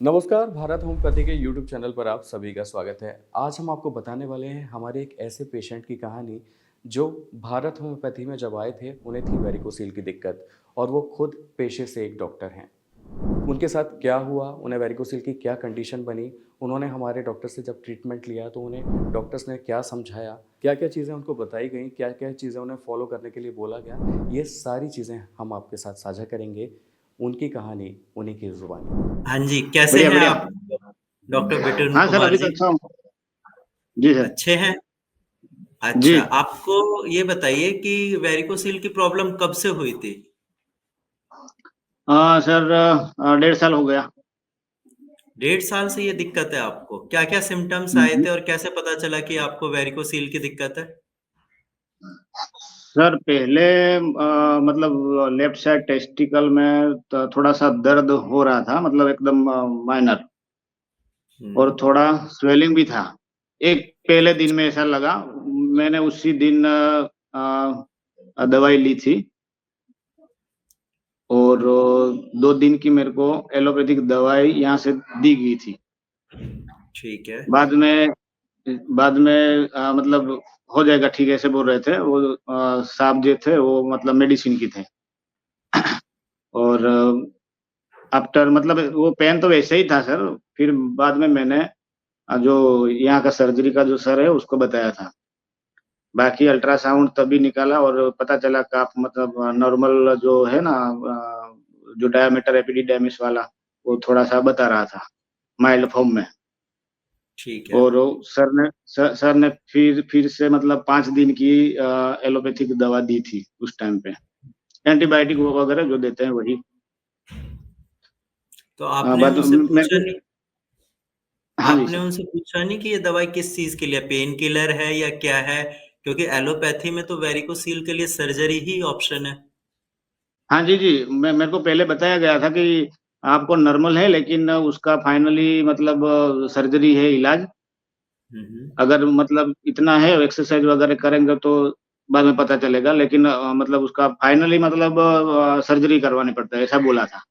नमस्कार, भारत होम्योपैथी के YouTube channel पर आप सभी का स्वागत है। आज हम आपको बताने वाले हैं हमारे एक ऐसे पेशेंट की कहानी जो भारत होम्योपैथी में जब आए थे, उन्हें थी वेरिकोसील की दिक्कत और वो खुद पेशे से एक डॉक्टर हैं। उनके साथ क्या हुआ, उन्हें वेरिकोसील की क्या कंडीशन बनी, उन्होंने हमारे डॉक्टर से जब ट्रीटमेंट लिया तो उन्हें डॉक्टर्स ने क्या समझाया, क्या-क्या चीज़ें उनको बताई गईं, क्या-क्या चीज़ें उन्हें फॉलो करने के लिए बोला गया, ये सारी चीज़ें हम आपके साथ साझा करेंगे। उनकी कहानी उन्हीं की ज़ुबानी। हाँ जी, कैसे बढ़िया हैं बढ़िया। आप डॉक्टर बिपिन हाँ सर, कुमार अभी तो जी? अच्छा हूँ। जी सर। अच्छे हैं? जी। अच्छा, आपको ये बताइए कि वेरिकोसील की प्रॉब्लम कब से हुई थी? सर 1.5 साल हो गया। 1.5 साल से ये दिक्कत है आपको? क्या-क्या सिम्पटम्स आए हम्म। थे और कैसे पता चला कि आपको वेरिकोसील की दिक्कत है? सर पहले मतलब लेफ्ट साइड टेस्टिकल में थोड़ा सा दर्द हो रहा था, मतलब एकदम माइनर, हुँ, और थोड़ा स्वेलिंग भी था। एक पहले दिन में ऐसा लगा। मैंने उसी दिन दवाई ली थी, और 2 दिन की मेरे को एलोपैथिक दवाई यहाँ से दी गई थी। ठीक है, बाद में मतलब हो जाएगा ठीक, ऐसे बोल रहे थे वो। साहब जो थे वो मतलब मेडिसिन की थे। और आफ्टर मतलब वो पेन तो वैसे ही था सर। फिर बाद में मैंने जो यहाँ का सर्जरी का जो सर है उसको बताया था। बाकी अल्ट्रासाउंड तभी निकाला और पता चला कि आप मतलब नॉर्मल जो है ना, जो डायमीटर एपिडिडायमिस वाला, वो थोड़ा सा बता रहा था, माइल्ड फॉर्म में। ठीक है। और वो सर ने फिर से मतलब 5 दिन की एलोपैथिक दवा दी थी उस टाइम पे। एंटीबायोटिक वगैरह जो देते हैं वही। तो आपने बाद उनसे मेरे पूछा को। नहीं हाँ जी आपने सर। उनसे पूछा नहीं कि ये दवाई किस चीज़ के लिए है? पेन किलर है या क्या है? क्योंकि एलोपैथी में तो वेरिकोसील के लिए सर्जरी ही ऑप्शन है। हाँ जी, जी। मेरे को पहले बताया गया था कि आपको नॉर्मल है, लेकिन उसका फाइनली मतलब सर्जरी है, इलाज। हुँ, हुँ। अगर मतलब इतना है, एक्सरसाइज वगैरह करेंगे तो बाद में पता चलेगा, लेकिन मतलब उसका फाइनली मतलब सर्जरी करवानी पड़ता है, ऐसा बोला था।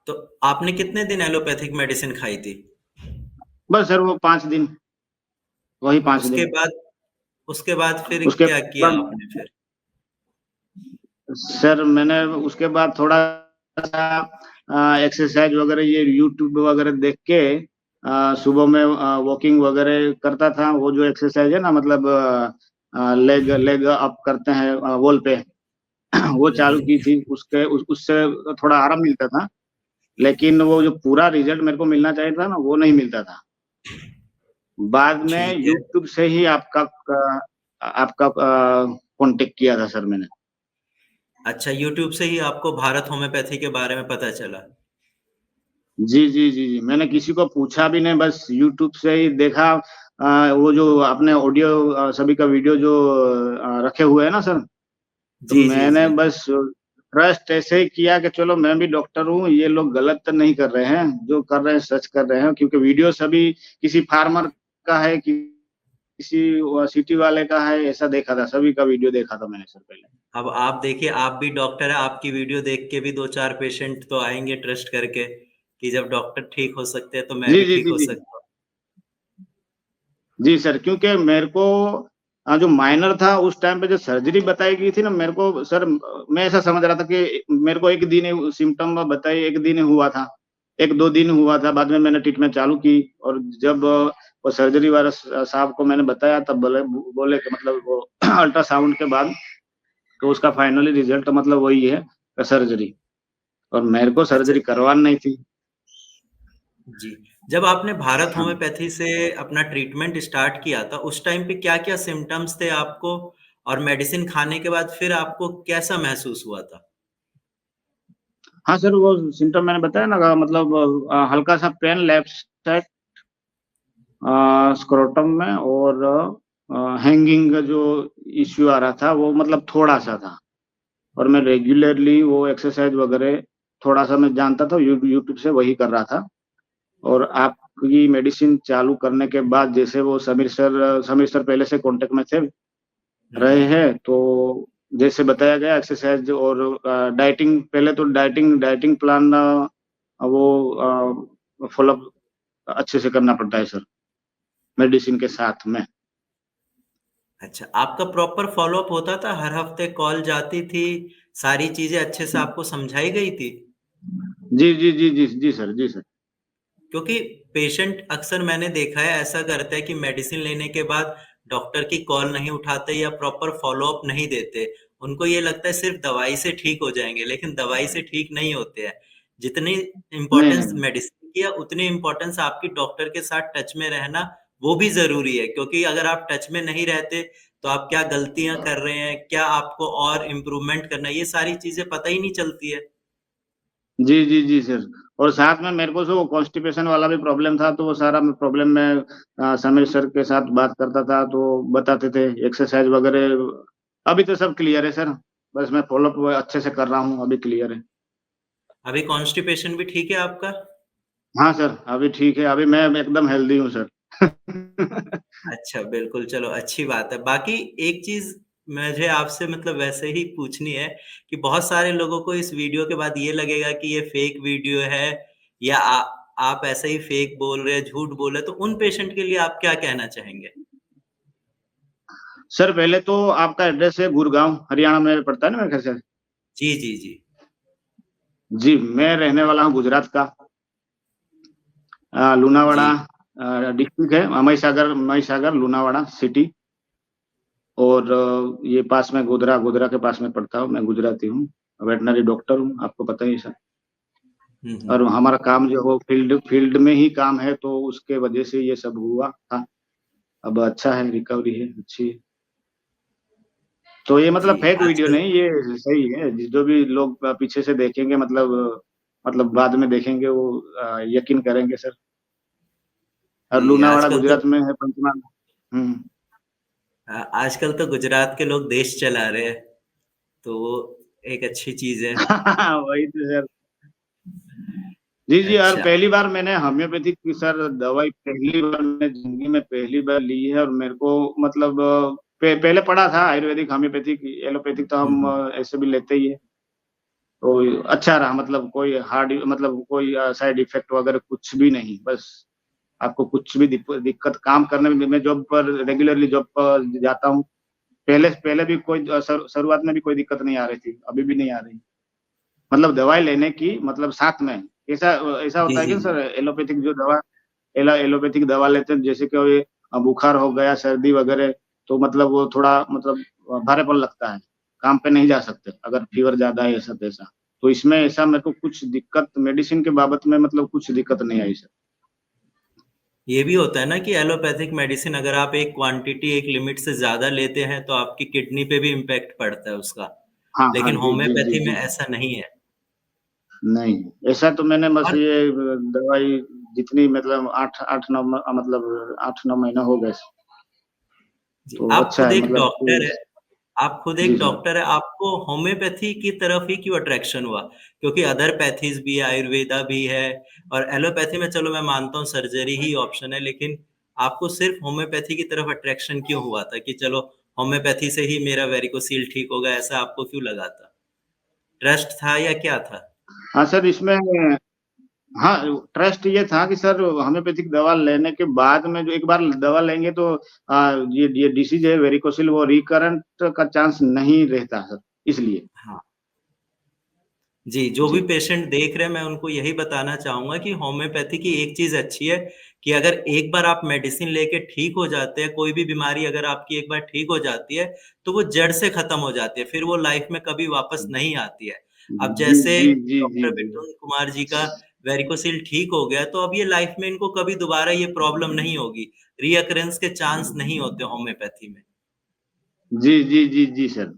तो आपने कितने दिन एलोपैथिक मेडिसिन खाई थी? बस सर वो 5 दिन, वही 5 उसके दिन। बाद उसके बाद फिर उसके क्या किया बाद आपने फिर? सर मैंने उसके बाद थोड़ा-सा एक्सरसाइज वगैरह ये यूट्यूब वगैरह देख के सुबह में वॉकिंग वगैरह करता था। वो जो एक्सरसाइज है ना, मतलब लेग लेग अप करते हैं वॉल पे, वो हुँ, चालू हुँ। की थी। उससे थोड़ा आराम मिलता था, लेकिन वो जो पूरा रिजल्ट मेरे को मिलना चाहिए था ना, वो नहीं मिलता था। बाद में ठीक है। यूट्यूब से ही आपका कॉन्टैक्ट किया था सर मैंने। अच्छा, यूट्यूब से ही आपको भारत होम्योपैथी के बारे में पता चला। जी, जी, जी, जी। मैंने किसी को पूछा भी नहीं, बस यूट्यूब से ही देखा। वो जो आपने ऑडियो सभी का वीडियो जो रखे हुए हैं ना सर, तो जी, जी, मैंने जी। बस ट्रस्ट ऐसे ही किया कि चलो मैं भी डॉक्टर हूँ, ये लोग गलत तो नहीं कर रहे हैं, जो कर रहे हैं सच कर रहे हैं। क्योंकि वीडियो सभी किसी फार्मर का है, किसी सिटी वाले का है, ऐसा देखा था, सभी का वीडियो देखा था मैंने सर पहले। अब आप देखिए, आप भी डॉक्टर हैं, आपकी वीडियो देख के भी 2-4 पेशेंट तो आएँगे ट्रस्ट करके कि जब डॉक्टर ठीक हो सकते हैं, तो मैं जी, भी जी, ठीक जी, हो जी। सकता हूँ। जी सर, क्योंकि मेरे को जो माइनर था उस टाइम पे जो सर्जरी बताई गई थी ना, मेरे को सर मैं ऐसा समझ रहा था कि मेरे को 1 दिन ही सिम्पटम बताई, 1 दिन ही हुआ था, 1-2 दिन हुआ था। बाद में मैंने ट्रीटमेंट चालू की, और जब वो सर्जरी वाले साहब को मैंने बताया, तब बोले कि मतलब वो अल्ट्रासाउंड के बाद तो उसका फाइनली रिजल्ट मतलब वही है, सर्जरी। और मेरे को अच्छा सर्जरी करवानी नहीं थी। जी, जब आपने भारत हाँ। होम्योपैथी से अपना ट्रीटमेंट स्टार्ट किया था, उस टाइम पे क्या-क्या सिम्पटम्स थे आपको? और मेडिसिन खाने के बाद फिर आपको कैसा महसूस हुआ था? हाँ सर, वो सिम्पटम मैंने बताया ना, मतलब हल्का सा पेन लेफ्ट साइड स्क्रोटम में, और हैंगिंग जो इश्यू आ रहा था वो मतलब थोड़ा-सा था। और मैं रेगुलरली वो एक्सरसाइज वगैरह थोड़ा-सा मैं जानता था, यूट्यूब से वही कर रहा था। और आपकी मेडिसिन चालू करने के बाद जैसे वो समीर सर पहले से कॉन्टैक्ट में थे, हुँ, रहे हुँ। हैं, तो जैसे बताया गया एक्सरसाइज और डाइटिंग, पहले तो डाइटिंग डाइटिंग प्लान वो फॉलोअप अच्छे से करना पड़ता है सर, मेडिसिन के साथ में। अच्छा, आपका प्रॉपर फ़ॉलो-अप होता था? हर हफ्ते कॉल जाती थी, सारी चीज़ें अच्छे से आपको समझाई गई थी? जी, जी, जी, जी, जी सर, जी सर। क्योंकि पेशेंट अक्सर मैंने देखा है ऐसा करते हैं कि मेडिसिन लेने के बाद डॉक्टर की कॉल नहीं उठाते या प्रॉपर फ़ॉलो-अप नहीं देते। उनको ये लगता है सिर्फ़ दवाई से ठीक हो जाएँगे, लेकिन दवाई से ठीक नहीं होते हैं। जितनी नहीं, इम्पोर्टेंस नहीं। मेडिसिन की है, उतनी इम्पोर्टेंस आपकी डॉक्टर के साथ टच में रहना, वो भी ज़रूरी है। क्योंकि अगर आप टच में नहीं रहते, तो आप क्या गलतियाँ कर रहे हैं, क्या आपको और इम्प्रूवमेंट करना है, ये सारी चीज़ें पता ही नहीं चलती है। जी, जी, जी सर। और साथ में मेरे को जो कॉन्स्टिपेशन वाला भी प्रॉब्लम था, तो वो सारा प्रॉब्लम मैं समीर सर के साथ बात करता था, तो बताते थे एक्सरसाइज़ वगैरह। अभी तो सब क्लियर है सर, बस मैं फ़ॉलो-अप अच्छे से कर रहा हूँ, अभी क्लियर है। अभी कॉन्स्टिपेशन भी ठीक है आपका? हाँ सर, अभी ठीक है, अभी मैं एकदम हेल्दी हूँ सर। अच्छा, बिल्कुल, चलो अच्छी बात है। बाकी एक चीज़ मुझे आपसे मतलब वैसे ही पूछनी है कि बहुत सारे लोगों को इस वीडियो के बाद ये लगेगा कि ये फ़ेक वीडियो है या आप ऐसे ही फ़ेक बोल रहे हैं, झूठ बोल रहे हैं, तो उन पेशेंट के लिए आप क्या कहना चाहेंगे? सर पहले तो आपका एड्रेस है गुड़गाँव, हरियाणा में पड़ता है ना मेरे ख़्याल से? जी, जी, जी। जी, मैं रहने वाला हूँ गुजरात का। लूनावाड़ा जी। डिस्ट्रिक्ट है, महिसागर महिसागर, लूनावाड़ा सिटी। और ये पास में गोधरा गोधरा के पास में पड़ता हूँ, मैं गुजराती हूँ, वेटरनरी डॉक्टर हूँ, आपको पता ही है सर। हुँ, और हुँ। हमारा काम जो हो फील्ड फील्ड में ही काम है, तो उसके वजह से ये सब हुआ था। अब अच्छा है, रिकवरी है, अच्छी है। तो ये जी, मतलब फेक वीडियो आजकल नहीं, ये सही है। जो भी लोग पीछे से देखेंगे, मतलब बाद में देखेंगे, वो यकीन करेंगे सर। और जी, लूनावाड़ा आजकल तो गुजरात में है, पंचमहाल। हुँ। आजकल तो गुजरात के लोग देश चला रहे हैं, तो वो एक अच्छी चीज़ है। वही तो सर। जी, जी। और अच्छा। पहली बार मैंने होम्योपैथिक की सर दवाई पहली बार मैंने ज़िंदगी में पहली बार ली है, और मेरे को मतलब पहले पढ़ा था आयुर्वेदिक, होम्योपैथिक, एलोपैथिक तो हुँ, हम हुँ। ऐसे भी लेते ही हैं। तो अच्छा रहा, मतलब कोई मतलब कोई साइड इफ़ेक्ट वगैरह कुछ भी नहीं। बस आपको कुछ भी दिक्कत काम करने में, मैं जॉब पर रेगुलरली जॉब पर जाता हूँ। पहले पहले भी कोई शुरुआत में भी कोई दिक्कत नहीं आ रही थी, अभी भी नहीं आ रही। मतलब दवाई लेने की मतलब साथ में ऐसा ऐसा जी, होता है जी, कि जी। सर एलोपैथिक जो दवा एलोपैथिक दवा लेते हैं, जैसे कि बुखार हो गया, सर्दी वगैरह, तो मतलब वो थोड़ा मतलब भारेपन लगता है, काम पे नहीं जा सकते अगर फीवर ज़्यादा है, ऐसा-तैसा। तो इसमें ऐसा मेरे को कुछ दिक्कत मेडिसिन के बाबत में मतलब कुछ दिक्कत नहीं आई सर। ये भी होता है ना कि एलोपैथिक मेडिसिन अगर आप एक क्वांटिटी, एक लिमिट से ज़्यादा लेते हैं, तो आपकी किडनी पे भी इम्पैक्ट पड़ता है उसका। हाँ, हाँ। लेकिन जी, जी, जी, होम्योपैथी में जी। ऐसा नहीं है। नहीं, ऐसा तो मैंने बस और ये दवाई जितनी मतलब 8-9 मतलब 8-9 महीना हो गए, जी, तो आप अच्छा खुद है एक मतलब डॉक्टर कोई। हैं आप खुद जी एक सर। डॉक्टर हैं, आपको होम्योपैथी की तरफ ही क्यों अट्रैक्शन हुआ? क्योंकि अदर पैथीज़ भी है, आयुर्वेदा भी है और एलोपैथी में चलो मैं मानता हूँ सर्जरी ही ऑप्शन है, लेकिन आपको सिर्फ़ होम्योपैथी की तरफ अट्रैक्शन क्यों हुआ था कि चलो होम्योपैथी से ही मेरा वेरिकोसील ठीक होगा, ऐसा आपको क्यों लगा था? ट्रस्ट था या क्या था? हाँ सर, इसमें हाँ, ट्रस्ट ये था कि सर होम्योपैथिक दवा लेने के बाद में, जो एक बार दवा लेंगे तो ये डिसीज़ है वेरिकोसिल, वो रिकरेंट का चांस नहीं रहता सर, इसलिए। हाँ। जी, जो भी जी। पेशेंट देख रहे हैं, मैं उनको यही बताना चाहूँगा कि होम्योपैथी की एक चीज़ अच्छी है कि अगर एक बार आप मेडिसिन लेके ठीक हो जाते हैं, कोई भी बीमारी अगर आपकी एक बार ठीक हो जाती है, तो वो जड़ से खत्म हो जाती है, फिर वो लाइफ में कभी वापस नहीं आती है। अब जी, जैसे जी, जी, जी, डॉक्टर जी। मिथुन कुमार जी का वेरिकोसिल ठीक हो गया, तो अब ये लाइफ में इनको कभी दोबारा ये प्रॉब्लम नहीं होगी। रीअकरेंस के चांस नहीं होते होम्योपैथी में। जी, जी, जी, जी सर।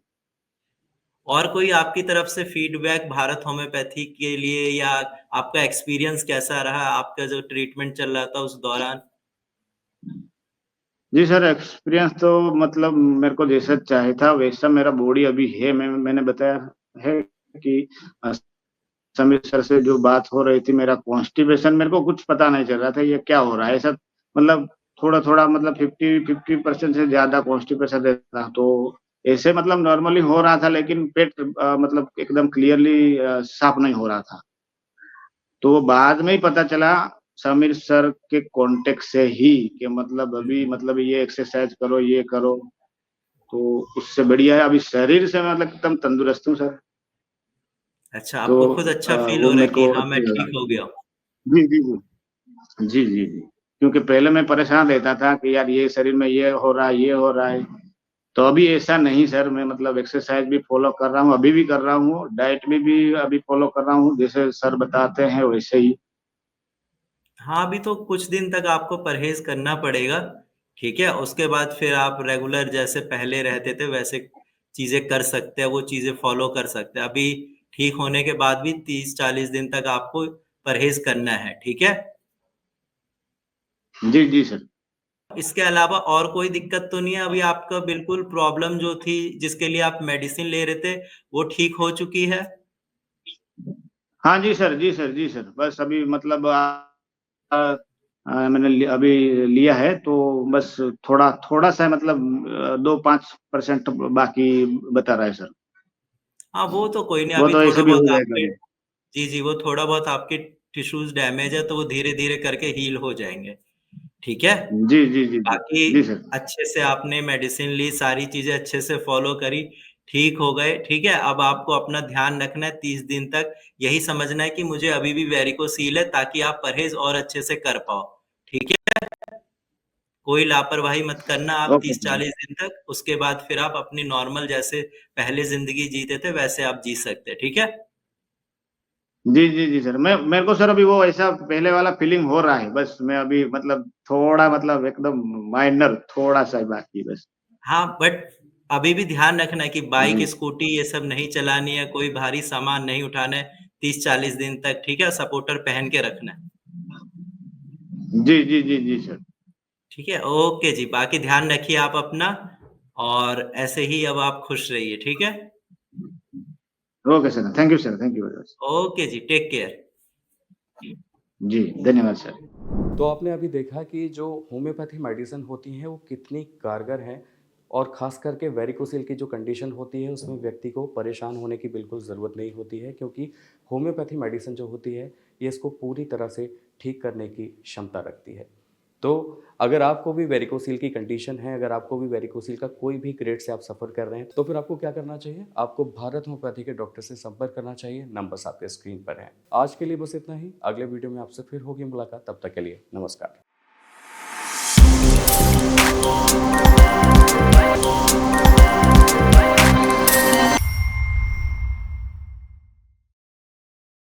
और कोई आपकी तरफ से फीडबैक भारत होम्योपैथी के लिए या आपका एक्सपीरियंस कैसा रहा? आपका जो ट्रीटमेंट चल रहा था उस दौरान? जी सर, एक्सपीरियंस तो मतलब मेरे को जैसा चाहिए था वैसा मेरा बॉडी अभी है। मैंने बताया है कि अ, समीर सर से जो बात हो रही थी, मेरा कॉन्स्टिपेशन मेरे को कुछ पता नहीं चल रहा था ये क्या हो रहा है। ऐसा मतलब थोड़ा-थोड़ा मतलब 50% से ज़्यादा कॉन्स्टिपेशन रहता था। तो ऐसे मतलब नॉर्मली हो रहा था, लेकिन पेट मतलब एकदम क्लियरली साफ नहीं हो रहा था। तो वो बाद में ही पता चला समीर सर के कांटेक्ट से ही कि मतलब अभी मतलब ये एक्सरसाइज करो, ये करो, तो उससे बढ़िया है। अभी शरीर से मतलब एकदम तंदुरुस्त हूँ सर। अच्छा, तो आपको खुद अच्छा फील वो हो रहा है मेरे कि को हाँ, मैं अच्छा लगा। ठीक हो गया हूँ। जी जी जी जी जी जी। क्योंकि पहले मैं परेशान रहता था कि यार ये शरीर में ये हो रहा है, ये हो रहा है। तो अभी ऐसा नहीं सर, मैं मतलब एक्सरसाइज भी फॉलो कर रहा हूँ, अभी भी कर रहा हूँ, डाइट भी अभी फॉलो कर रहा हूँ, जैसे सर बताते हैं वैसे ही। हाँ, अभी तो कुछ दिन तक आपको परहेज करना पड़ेगा, ठीक है? उसके बाद फिर आप रेगुलर जैसे पहले रहते थे वैसे चीजें कर सकते हैं, वो चीजें फॉलो कर सकते हैं। अभी ठीक होने के बाद भी 30-40 दिन तक आपको परहेज करना है, ठीक है? जी जी सर। इसके अलावा और कोई दिक्कत तो नहीं है? अभी आपका बिल्कुल प्रॉब्लम जो थी, जिसके लिए आप मेडिसिन ले रहे थे, वो ठीक हो चुकी है? हाँ जी सर, जी सर, जी सर। बस अभी मतलब मैंने अभी लिया है, तो बस थोड़ा थोड़ा सा मतलब 2-5% बाकी बता रहा है सर। हाँ, वो तो कोई नहीं, वो अभी तो ऐसे थोड़ा भी हो बहुत जाएगा आपके अभी। जी, जी, वो थोड़ा बहुत आपके टिश्यूज़ डैमेज है, तो वो धीरे-धीरे करके हील हो जाएँगे, ठीक है? जी जी जी जी। बाकी जी सर। अच्छे से आपने मेडिसिन ली, सारी चीज़ें अच्छे से फ़ॉलो करी, ठीक हो गए, ठीक है? अब आपको अपना ध्यान रखना है 30 दिन तक, यही समझना है कि मुझे अभी भी वेरिकोसील है, ताकि आप परहेज़ और अच्छे से कर पाओ, ठीक है? कोई लापरवाही मत करना आप ओके सर। 30-40 दिन तक, उसके बाद फिर आप अपनी नॉर्मल जैसे पहले ज़िंदगी जीते थे, वैसे आप जी सकते हैं, ठीक है? जी जी जी सर, मैं मेरे को सर अभी वो ऐसा पहले वाला फीलिंग हो रहा है, बस मैं अभी मतलब थोड़ा मतलब एकदम माइनर थोड़ा सा ही बाकी है बस। हाँ, बट अभी भी ध्यान रखना है कि बाइक, जी स्कूटी ये सब नहीं चलानी है, कोई भारी सामान नहीं उठाना है 30-40 दिन तक, ठीक है? सपोर्टर पहन के रखना है, जी जी जी जी सर। ठीक है? ओके जी, बाकी ध्यान रखिए आप अपना और ऐसे ही अब आप खुश रहिए, ठीक है? Okay sir, thank you sir, thank you very much. Okay जी, टेक केयर। जी, धन्यवाद सर। तो आपने अभी देखा कि जो होम्योपैथी मेडिसिन होती हैं वो कितनी कारगर हैं और ख़ास करके वेरिकोसिल की जो कंडीशन होती है उसमें व्यक्ति को परेशान होने की बिल्कुल ज़रूरत नहीं होती है, क्योंकि होम्योपैथी मेडिसिन जो होती है ये इसको पूरी तरह से ठीक करने की क्षमता रखती है। तो अगर आपको भी वेरिकोसिल की कंडीशन है, अगर आपको भी वेरिकोसिल का कोई भी ग्रेड से आप सफ़र कर रहे हैं, तो फिर आपको क्या करना चाहिए? आपको भारत होम्योपैथी के डॉक्टर से संपर्क करना चाहिए। नंबर्स आपके स्क्रीन पर हैं। आज के लिए बस इतना ही। अगले वीडियो में आपसे फिर होगी मुलाकात। तब तक के लिए नमस्कार।